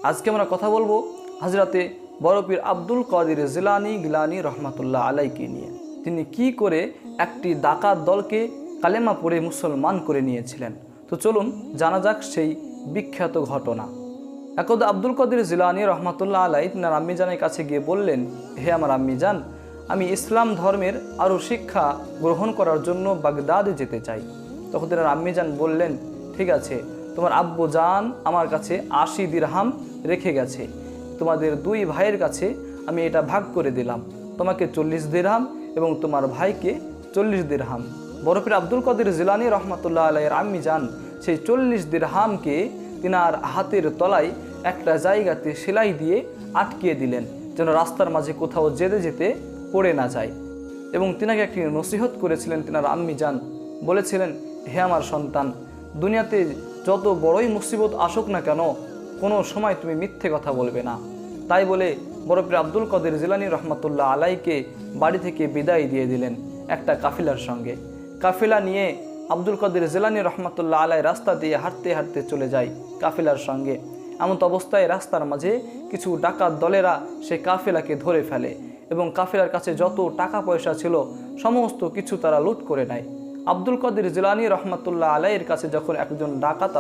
আজকে আমরা কথা বলবো হযরতে বড় পীর আব্দুল কাদের জিলানী গিলানী রহমাতুল্লাহ আলাইকে নিয়ে। তিনি কি করে একটি ডাকাত দলকে কালেমা পড়ে মুসলমান করে নিয়েছিলেন। তো চলুন জানা যাক সেই বিখ্যাত ঘটনা। একদা আব্দুল কাদের জিলানী রহমাতুল্লাহ আলাই তিনার আম্মিজানের কাছে গিয়ে বললেন, হে আমার আম্মিজান, আমি ইসলাম ধর্মের আরও শিক্ষা গ্রহণ করার জন্য বাগদাদে যেতে চাই। তখন তিনার আম্মিজান বললেন, ঠিক আছে, তোমার আব্বু জান আমার কাছে 80 দিরহাম রেখে গেছে, তোমাদের 2 ভাইয়ের কাছে আমি এটা ভাগ করে দিলাম, তোমাকে 40 দিরহাম এবং তোমার ভাইকে 40 দিরহাম। বড় পীর আব্দুল কাদের জিলানী রহমাতুল্লাহ আলাইয়ের আম্মিজান সেই 40 দিরহামকে তিনার হাতের তলায় একটা জায়গাতে সেলাই দিয়ে আটকিয়ে দিলেন, যেন রাস্তার মাঝে কোথাও যেতে যেতে পড়ে না যায়। এবং তিনাকে একটি নসিহত করেছিলেন তিনার আম্মিজান, বলেছিলেন, হে আমার সন্তান, দুনিয়াতে যত বড়ই মুসিবত আসুক না কেন, কোনো সময় তুমি মিথ্যে কথা বলবে না। তাই বলে বড় পীর আব্দুল কাদের জিলানী রহমাতুল্লাহ আলাইকে বাড়ি থেকে বিদায় দিয়ে দিলেন একটা কাফিলার সঙ্গে। কাফিলা নিয়ে আব্দুল কাদের জিলানী রহমাতুল্লাহ আলাই রাস্তা দিয়ে হাঁটতে হাঁটতে চলে যায় কাফিলার সঙ্গে। এমন অবস্থায় রাস্তার মাঝে কিছু ডাকাত দলেরা সে কাফিলাকে ধরে ফেলে এবং কাফিলার কাছে যত টাকা পয়সা ছিল সমস্ত কিছু তারা লুট করে নেয়। আব্দুল কাদের জিলানী রহমাতুল্লাহ আলাইয়ের কাছে যখন একজন ডাকাত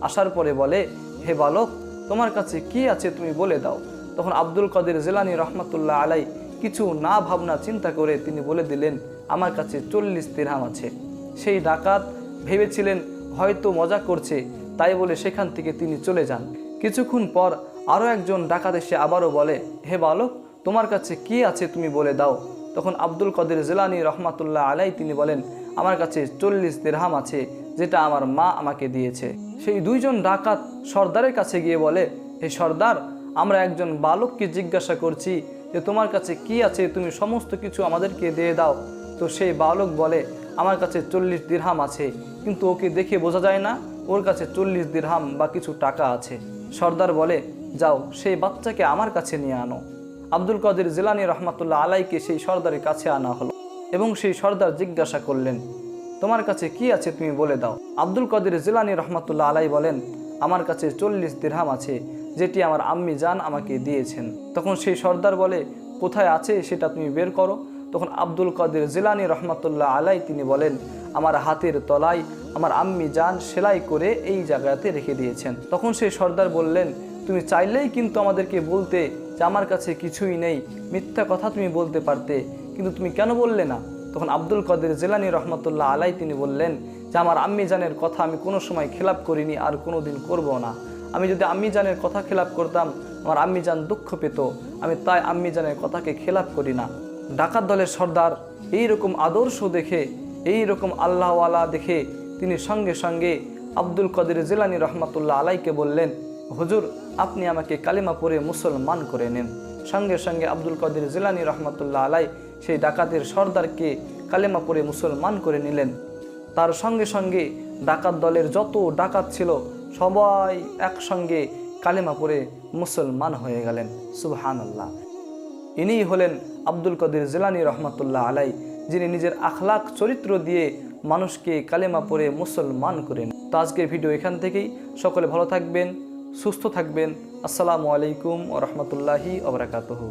আসার পরে বলে, হে বালক, তোমার কাছে কি আছে তুমি বলে দাও। তখন আব্দুল কাদের জিলানী রহমাতুল্লাহ আলাই কিছু না ভাবনা চিন্তা করে তিনি বলে দিলেন, আমার কাছে 40 দিরহাম আছে। সেই ডাকাত ভেবেছিলেন হয়তো মজা করছে, তাই বলে সেখান থেকে তিনি চলে যান। কিছুক্ষণ পর আরও একজন ডাকাত এসে আবারও বলে, হে বালক, তোমার কাছে কি আছে তুমি বলে দাও। তখন আব্দুল কাদের জিলানী রহমাতুল্লাহ আলাই তিনি বলেন, আমার কাছে 40 দিরহাম আছে, যেটা আমার মা আমাকে দিয়েছে। সেই 2 জন ডাকাত সর্দারের কাছে গিয়ে বলে, হে সর্দার, আমরা একজন বালককে জিজ্ঞাসা করছি যে তোমার কাছে কি আছে, তুমি সমস্ত কিছু আমাদেরকে দিয়ে দাও। তো সেই বালক বলে, আমার কাছে 40 দিরহাম আছে, কিন্তু ওকে দেখে বোঝা যায় না ওর কাছে 40 দিরহাম বা কিছু টাকা আছে। সর্দার বলে, যাও সেই বাচ্চাকে আমার কাছে নিয়ে আনো। আব্দুল কাদের জিলানী রহমাতুল্লাহ আলাইকে সেই সর্দারের কাছে আনা হলো এবং সেই সর্দার জিজ্ঞাসা করলেন, তোমার কাছে কি আছে তুমি বলে দাও। আব্দুল কাদের জিলানী রহমাতুল্লাহ আলাই বলেন, আমার কাছে 40 দিরহাম আছে, যেটি আমার আম্মি জান আমাকে দিয়েছেন। তখন সেই সর্দার বলে, কোথায় আছে সেটা তুমি বের করো। তখন আব্দুল কাদের জিলানী রহমাতুল্লাহ আলাই তিনি বলেন, আমার হাতের তলায় আমার আম্মি জান সেলাই করে এই জায়গাতে রেখে দিয়েছেন। তখন সেই সর্দার বললেন, তুমি চাইলেই কিন্তু আমাদেরকে বলতে যে আমার কাছে কিছুই নেই, মিথ্যা কথা তুমি বলতে পারতে, কিন্তু তুমি কেন বললে না। তখন আব্দুল কাদের জিলানী রহমাতুল্লাহ আলাই তিনি বললেন যে আমার আম্মি জানের কথা আমি কোনো সময় খেলাপ করিনি, আর কোনো দিন করবো না। আমি যদি আম্মি জানের কথা খেলাপ করতাম আমার আম্মি জান দুঃখ পেত, আমি তাই আম্মি জানের কথাকে খেলাপ করি না। ডাকাত দলের সর্দার এইরকম আদর্শ দেখে, এইরকম আল্লাহওয়ালা দেখে তিনি সঙ্গে সঙ্গে আব্দুল কাদের জিলানী রহমাতুল্লাহ আলাইকে বললেন, হুজুর, আপনি আমাকে কালিমা পড়ে মুসলমান করে নেন। সঙ্গে সঙ্গে আব্দুল কাদের জিলানী রহমাতুল্লাহ আলাই সেই ডাকাতের সর্দারকে কালিমা পড়ে মুসলমান করে নিলেন। তার সঙ্গে সঙ্গে ডাকাত দলের যত ডাকাত ছিল সবাই একসঙ্গে কালিমা পড়ে মুসলমান হয়ে গেলেন। সুবহানাল্লাহ। ইনিই হলেন আব্দুল কাদের জিলানী রহমাতুল্লাহ আলাই, যিনি নিজের আখলাক চরিত্র দিয়ে মানুষকে কালেমা পড়ে মুসলমান করেন। তো আজকের ভিডিও এখান থেকেই। সকলে ভালো থাকবেন, সুস্থ থাকবেন। আসসালামু আলাইকুম ওয়া রাহমাতুল্লাহি ওয়া বারাকাতুহু।